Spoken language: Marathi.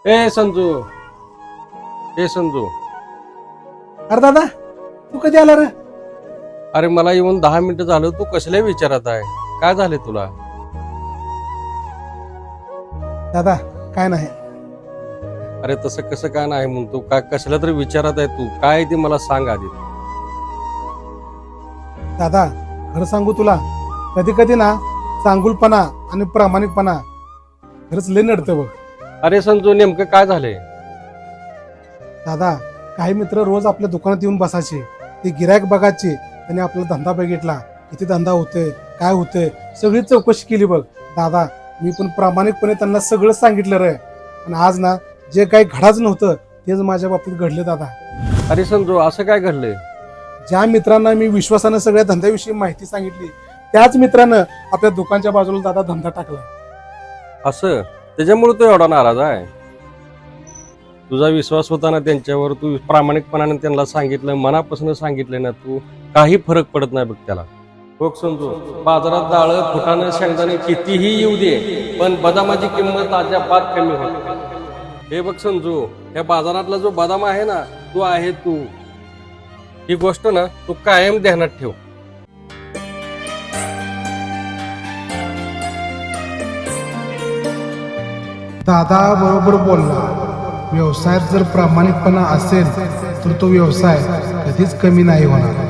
ए संजू, ए संजू, अरे दादा तू कधी आला रे? अरे मला येऊन 10 मिनिटं झालं. तू कसल्या विचारात आहे? काय झाले तुला? दादा काय नाही. अरे तसं कसं काय नाही म्हणतो? काय कसल्या तरी विचारात आहे तू? काय ते मला सांग आधी. दादा खरं सांगू तुला, कधी कधी ना चांगुलपणा आणि प्रामाणिकपणा खरंच लय नडतं बघ. अरे संजू, नेमकं काय झालंय? दादा काही मित्र रोज आपल्या दुकानात येऊन बसायचे, ते गिरायक बघायचे, त्यांनी आपला धंदा बघितला, किती धंदा होतोय, काय होतंय, सगळी चौकशी केली बघ. दादा मी पण प्रामाणिकपणे त्यांना सगळं सांगितलं रे. आणि आज ना जे काही घडाच नव्हतं तेच माझ्या बाबतीत घडले दादा. अरे संजू, असं काय घडलंय? ज्या मित्रांना मी विश्वासानं सगळ्या धंद्याविषयी माहिती सांगितली, त्याच मित्रानं आपल्या दुकानच्या बाजूला दादा धंदा टाकला. असं त्याच्यामुळे तू एवढा नाराज आहे? तुझा विश्वास होता ना त्यांच्यावर, तू प्रामाणिकपणाने त्यांना सांगितलं, मनापासून सांगितलं ना, तू काही फरक पडत नाही बघ त्याला. बघ संजू, बाजारात डाळ, फुटाणं, शेंगदाणे कितीही येऊ दे, पण बदामाची किंमत अजिबात कमी होत. हे बघ संजू, या बाजारातला जो बदाम आहे ना, तो आहे तू. ही गोष्ट ना तू कायम ध्यानात ठेव. दादा बरोबर बोलला. व्यवसायात जर प्रामाणिकपणा असेल तर तो व्यवसाय कधीच कमी नाही होणार.